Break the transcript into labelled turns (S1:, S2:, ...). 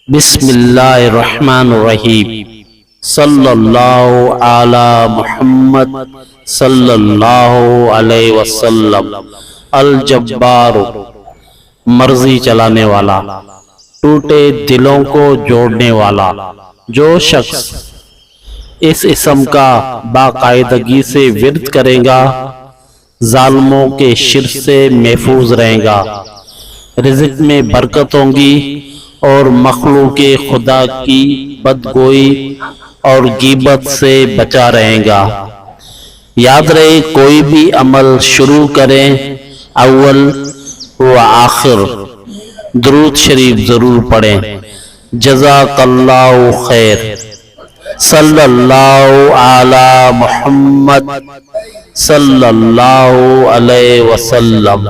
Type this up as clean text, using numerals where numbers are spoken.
S1: بسم اللہ الرحمن الرحیم صلی اللہ علی محمد صلی اللہ علیہ وسلم۔ الجبار، مرضی چلانے والا، ٹوٹے دلوں کو جوڑنے والا۔ جو شخص اس اسم کا باقاعدگی سے ورد کرے گا ظالموں کے شر سے محفوظ رہے گا، رزق میں برکت ہوں گی اور مخلوق خدا کی بدگوئی اور غیبت سے بچا رہے گا۔ یاد رہے کوئی بھی عمل شروع کریں اول و آخر درود شریف ضرور پڑھیں۔ جزاک اللہ خیر۔ صلی اللہ علی محمد صلی اللہ علیہ وسلم۔